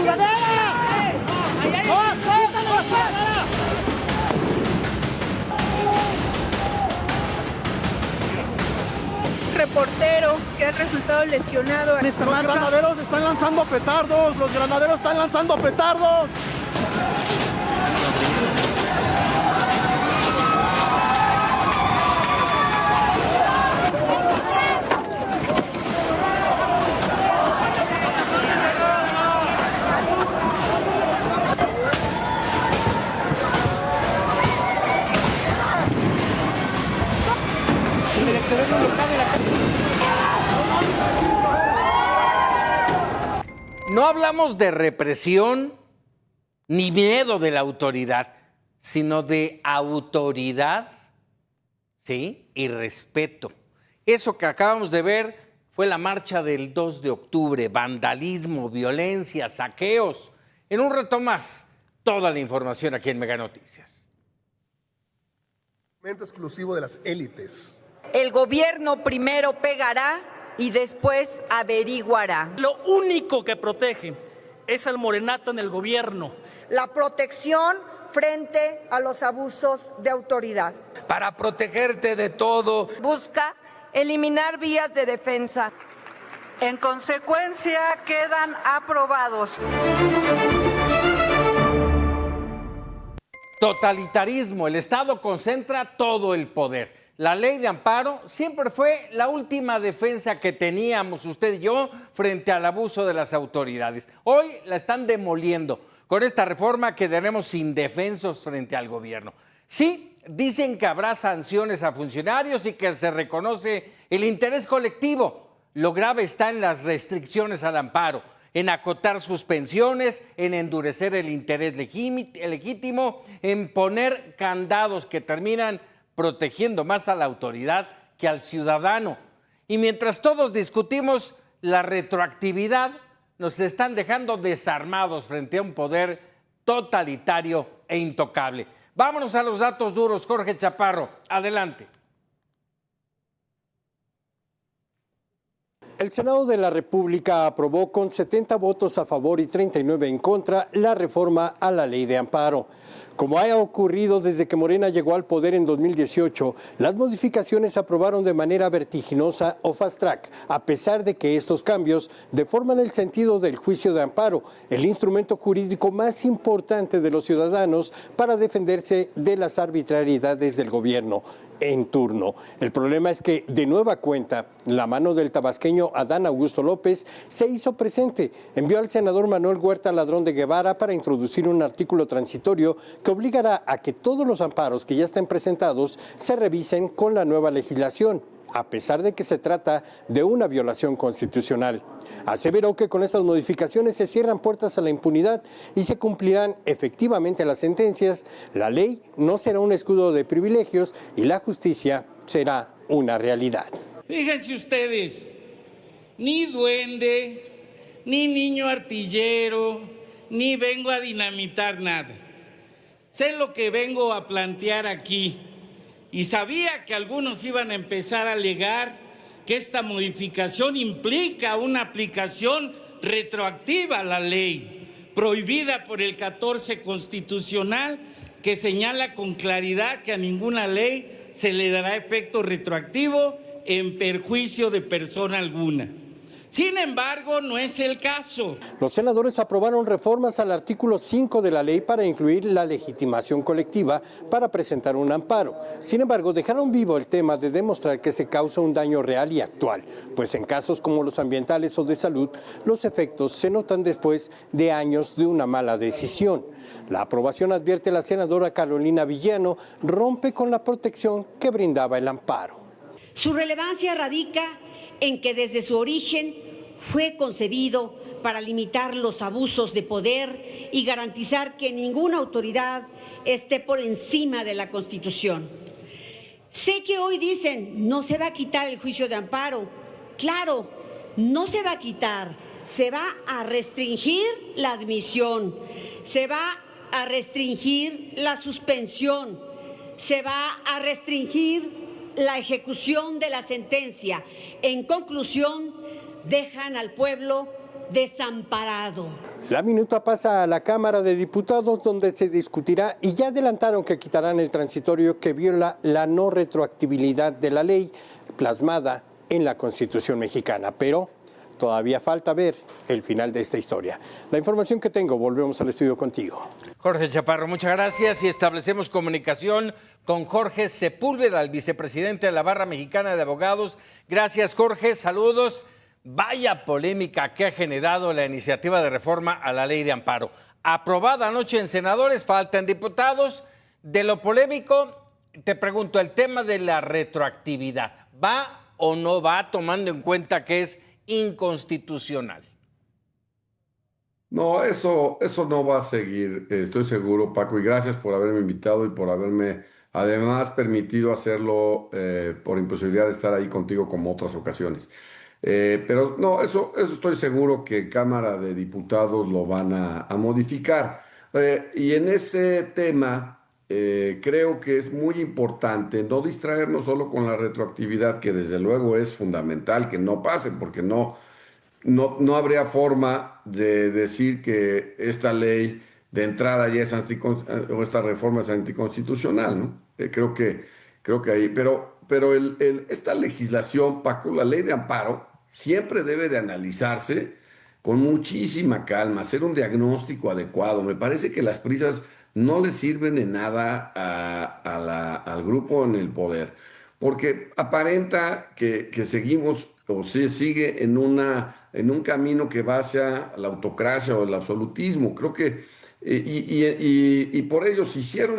sudadera! ¡No, quítale la sudadera! Reportero que ha resultado lesionado en esta marcha. Los granaderos están lanzando petardos, los granaderos están lanzando petardos. No hablamos de represión ni miedo de la autoridad, sino de autoridad, ¿sí? Y respeto. Eso que acabamos de ver fue la marcha del 2 de octubre, vandalismo, violencia, saqueos. En un rato más, toda la información aquí en Mega Noticias. Momento exclusivo de las élites. El gobierno primero pegará y después averiguará. Lo único que protege es el morenato en el gobierno. La protección frente a los abusos de autoridad. Para protegerte de todo. Busca eliminar vías de defensa. En consecuencia, quedan aprobados. Totalitarismo. El Estado concentra todo el poder. La ley de amparo siempre fue la última defensa que teníamos usted y yo frente al abuso de las autoridades. Hoy la están demoliendo. Con esta reforma quedaremos indefensos frente al gobierno. Sí, dicen que habrá sanciones a funcionarios y que se reconoce el interés colectivo. Lo grave está en las restricciones al amparo, en acotar suspensiones, en endurecer el interés legítimo, en poner candados que terminan protegiendo más a la autoridad que al ciudadano. Y mientras todos discutimos la retroactividad, nos están dejando desarmados frente a un poder totalitario e intocable. Vámonos a los datos duros. Jorge Chaparro, adelante. El Senado de la República aprobó con 70 votos a favor y 39 en contra la reforma a la ley de amparo. Como ha ocurrido desde que Morena llegó al poder en 2018, las modificaciones se aprobaron de manera vertiginosa o fast track, a pesar de que estos cambios deforman el sentido del juicio de amparo, el instrumento jurídico más importante de los ciudadanos para defenderse de las arbitrariedades del gobierno en turno. El problema es que, de nueva cuenta, la mano del tabasqueño Adán Augusto López se hizo presente. Envió al senador Manuel Huerta Ladrón de Guevara para introducir un artículo transitorio que obligará a que todos los amparos que ya estén presentados se revisen con la nueva legislación, a pesar de que se trata de una violación constitucional. Aseveró que con estas modificaciones se cierran puertas a la impunidad y se cumplirán efectivamente las sentencias. La ley no será un escudo de privilegios y la justicia será una realidad. Fíjense ustedes, ni duende, ni niño artillero, ni vengo a dinamitar nada. Sé lo que vengo a plantear aquí y sabía que algunos iban a empezar a alegar que esta modificación implica una aplicación retroactiva a la ley, prohibida por el 14 constitucional, que señala con claridad que a ninguna ley se le dará efecto retroactivo en perjuicio de persona alguna. Sin embargo, no es el caso. Los senadores aprobaron reformas al artículo 5 de la ley para incluir la legitimación colectiva para presentar un amparo. Sin embargo, dejaron vivo el tema de demostrar que se causa un daño real y actual, pues en casos como los ambientales o de salud, los efectos se notan después de años de una mala decisión. La aprobación, advierte la senadora Carolina Villano, rompe con la protección que brindaba el amparo. Su relevancia radica en que desde su origen fue concebido para limitar los abusos de poder y garantizar que ninguna autoridad esté por encima de la Constitución. Sé que hoy dicen, no se va a quitar el juicio de amparo. Claro, no se va a quitar, se va a restringir la admisión, se va a restringir la suspensión, se va a restringir la ejecución de la sentencia. En conclusión, dejan al pueblo desamparado. La minuta pasa a la Cámara de Diputados, donde se discutirá y ya adelantaron que quitarán el transitorio que viola la no retroactibilidad de la ley plasmada en la Constitución mexicana. Pero todavía falta ver el final de esta historia. La información que tengo, volvemos al estudio contigo. Jorge Chaparro, muchas gracias y establecemos comunicación con Jorge Sepúlveda, el vicepresidente de la Barra Mexicana de Abogados. Gracias, Jorge, saludos. Vaya polémica que ha generado la iniciativa de reforma a la ley de amparo. Aprobada anoche en senadores, faltan diputados. De lo polémico, te pregunto, el tema de la retroactividad, ¿va o no va tomando en cuenta que es inconstitucional? No, eso no va a seguir, estoy seguro, Paco, y gracias por haberme invitado y por haberme además permitido hacerlo por imposibilidad de estar ahí contigo como otras ocasiones. Pero no, eso estoy seguro que Cámara de Diputados lo van a modificar. Y en ese tema creo que es muy importante no distraernos solo con la retroactividad, que desde luego es fundamental que no pase, porque no habría forma de decir que esta ley de entrada ya es o esta reforma es anticonstitucional, ¿no? Creo que ahí, pero esta legislación, Paco, la ley de amparo, siempre debe de analizarse con muchísima calma, hacer un diagnóstico adecuado. Me parece que las prisas no le sirven en nada al grupo en el poder, porque aparenta que seguimos o se sigue en un camino que va hacia la autocracia o el absolutismo. Creo que, y por ello se hicieron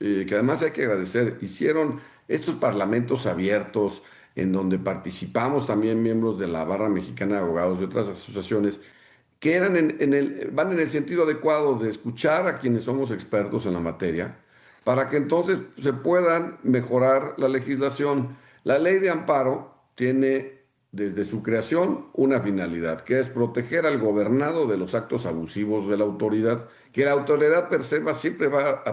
que además hay que agradecer, hicieron estos parlamentos abiertos en donde participamos también miembros de la Barra Mexicana de Abogados y otras asociaciones que van en el sentido adecuado de escuchar a quienes somos expertos en la materia para que entonces se puedan mejorar la legislación. La ley de amparo tiene desde su creación una finalidad, que es proteger al gobernado de los actos abusivos de la autoridad, que la autoridad per se siempre va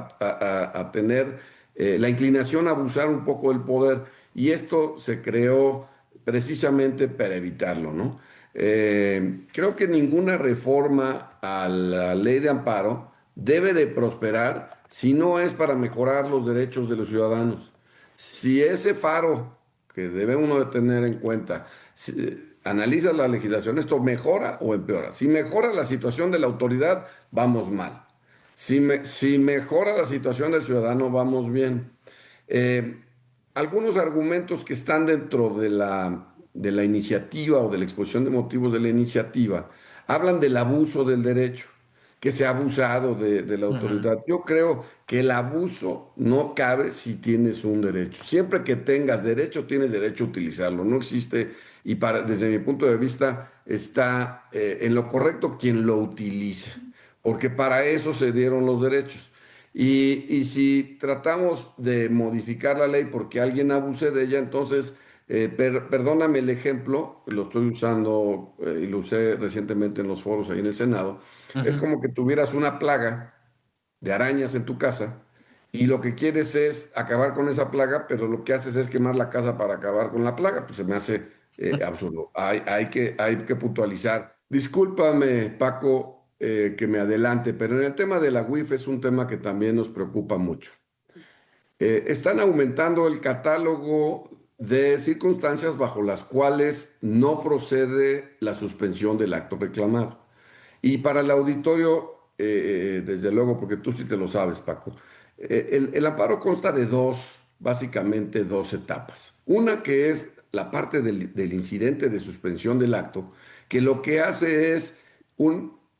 a tener la inclinación a abusar un poco del poder, y esto se creó precisamente para evitarlo, ¿no? Creo que ninguna reforma a la ley de amparo debe de prosperar si no es para mejorar los derechos de los ciudadanos. Si ese faro que debe uno de tener en cuenta, analiza la legislación, esto mejora o empeora. Si mejora la situación de la autoridad, vamos mal. Si mejora la situación del ciudadano, vamos bien. Algunos argumentos que están dentro de la iniciativa o de la exposición de motivos de la iniciativa hablan del abuso del derecho, que se ha abusado de la autoridad. Yo creo que el abuso no cabe si tienes un derecho. Siempre que tengas derecho, tienes derecho a utilizarlo. No existe, y desde mi punto de vista, está en lo correcto quien lo utiliza, porque para eso se dieron los derechos. Y si tratamos de modificar la ley porque alguien abuse de ella, entonces, perdóname el ejemplo, lo estoy usando y lo usé recientemente en los foros ahí en el Senado. Es como que tuvieras una plaga de arañas en tu casa y lo que quieres es acabar con esa plaga, pero lo que haces es quemar la casa para acabar con la plaga. Pues se me hace absurdo. Hay que puntualizar. Discúlpame, Paco, que me adelante, pero en el tema de la UIF es un tema que también nos preocupa mucho. Están aumentando el catálogo de circunstancias bajo las cuales no procede la suspensión del acto reclamado. Y para el auditorio, desde luego, porque tú sí te lo sabes, Paco, el amparo consta de básicamente dos etapas. Una que es la parte del incidente de suspensión del acto, que lo que hace es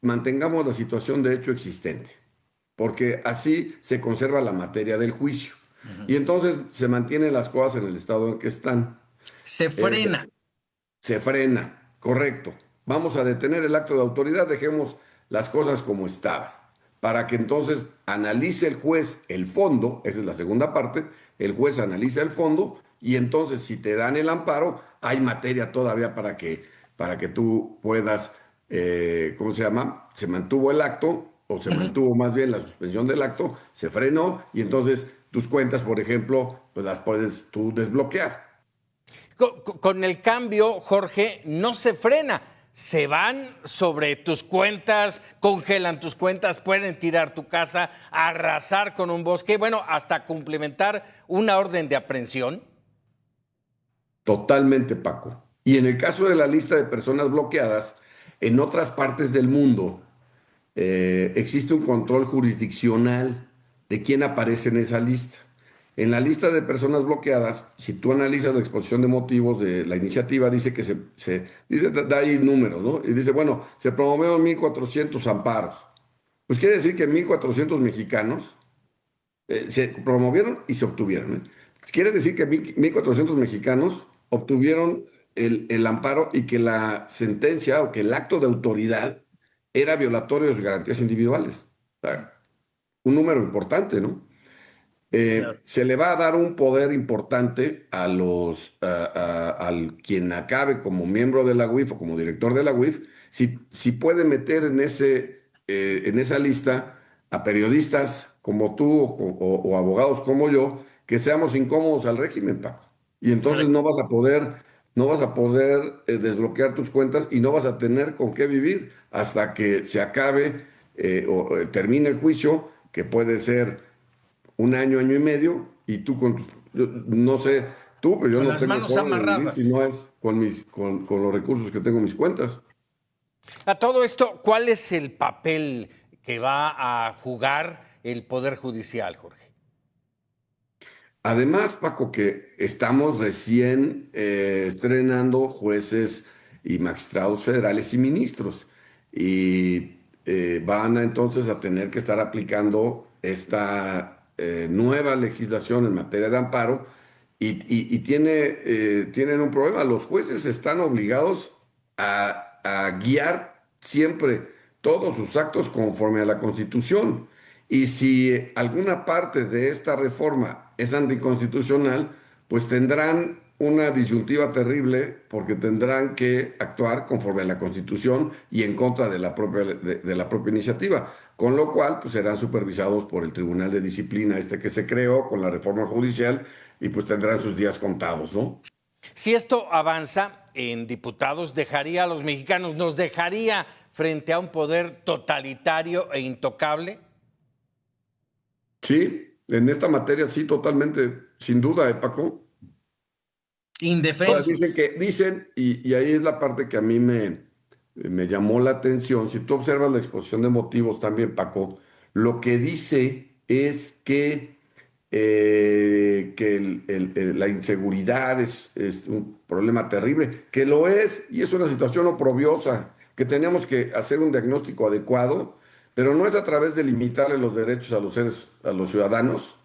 mantengamos la situación de hecho existente, porque así se conserva la materia del juicio. Y entonces se mantienen las cosas en el estado en que están. Se frena. Se frena, correcto. Vamos a detener el acto de autoridad, dejemos las cosas como estaban, para que entonces analice el juez el fondo, esa es la segunda parte, el juez analiza el fondo y entonces si te dan el amparo, hay materia todavía para que tú puedas, ¿cómo se llama? Se mantuvo el acto, o se mantuvo más bien la suspensión del acto, se frenó y entonces tus cuentas, por ejemplo, pues las puedes tú desbloquear. Con el cambio, Jorge, no se frena, se van sobre tus cuentas, congelan tus cuentas, pueden tirar tu casa, arrasar con un bosque, bueno, hasta cumplimentar una orden de aprehensión. Totalmente, Paco. Y en el caso de la lista de personas bloqueadas, en otras partes del mundo existe un control jurisdiccional de quién aparece en esa lista. En la lista de personas bloqueadas, si tú analizas la exposición de motivos de la iniciativa, dice que dice, da ahí números, ¿no? Y dice, bueno, se promovieron 1,400 amparos. Pues quiere decir que 1,400 mexicanos se promovieron y se obtuvieron, ¿eh? Quiere decir que 1,400 mexicanos obtuvieron el amparo y que la sentencia o que el acto de autoridad era violatorio de sus garantías individuales. O sea, un número importante, ¿no? Se le va a dar un poder importante a al quien acabe como miembro de la UIF o como director de la UIF, si puede meter en esa lista a periodistas como tú o abogados como yo, que seamos incómodos al régimen, Paco. Y entonces no vas a poder desbloquear tus cuentas y no vas a tener con qué vivir hasta que se acabe o termine el juicio, que puede ser un año, año y medio, y tú no sé tú, pero yo con no las tengo manos forma de vivir amarradas. si no es con los recursos que tengo en mis cuentas. A todo esto, ¿cuál es el papel que va a jugar el Poder Judicial, Jorge? Además, Paco, que estamos recién estrenando jueces y magistrados federales y ministros, y van entonces a tener que estar aplicando esta nueva legislación en materia de amparo y tienen un problema. Los jueces están obligados a guiar siempre todos sus actos conforme a la Constitución. Y si alguna parte de esta reforma es anticonstitucional, pues tendrán una disyuntiva terrible porque tendrán que actuar conforme a la Constitución y en contra de la propia iniciativa, con lo cual pues serán supervisados por el Tribunal de Disciplina que se creó con la reforma judicial y pues tendrán sus días contados, ¿no? Si esto avanza en diputados, dejaría a los mexicanos, nos dejaría frente a un poder totalitario e intocable. Sí, en esta materia sí, totalmente, sin duda, Paco. Indefensos. Dicen, y ahí es la parte que a mí me llamó la atención. Si tú observas la exposición de motivos también, Paco, lo que dice es que la inseguridad es un problema terrible, que lo es, y es una situación oprobiosa, que tenemos que hacer un diagnóstico adecuado, pero no es a través de limitarle los derechos a los ciudadanos,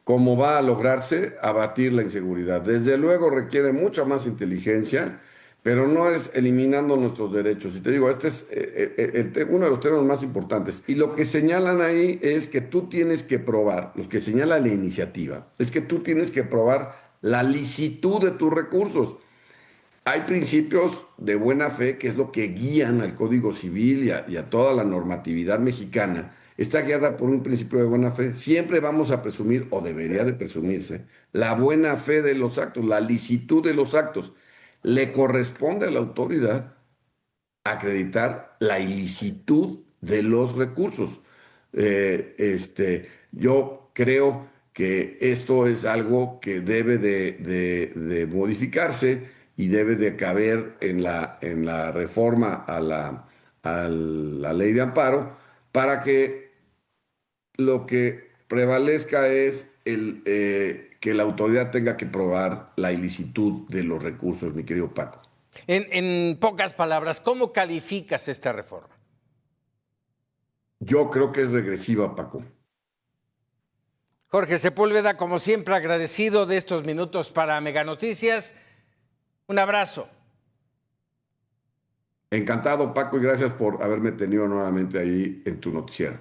cómo va a lograrse abatir la inseguridad. Desde luego requiere mucha más inteligencia, pero no es eliminando nuestros derechos. Y te digo, este es uno de los temas más importantes. Y lo que señalan ahí es que tú tienes que probar, los que señala la iniciativa, es que tú tienes que probar la licitud de tus recursos. Hay principios de buena fe, que es lo que guían al Código Civil y a toda la normatividad mexicana. Está guiada por un principio de buena fe. Siempre vamos a presumir, o debería de presumirse, la buena fe de los actos, la licitud de los actos. Le corresponde a la autoridad acreditar la ilicitud de los recursos. Yo creo que esto es algo que debe de modificarse y debe de caber en la reforma a la ley de amparo, para que lo que prevalezca es que la autoridad tenga que probar la ilicitud de los recursos, mi querido Paco. En pocas palabras, ¿cómo calificas esta reforma? Yo creo que es regresiva, Paco. Jorge Sepúlveda, como siempre, agradecido de estos minutos para Mega Noticias. Un abrazo. Encantado, Paco, y gracias por haberme tenido nuevamente ahí en tu noticiero.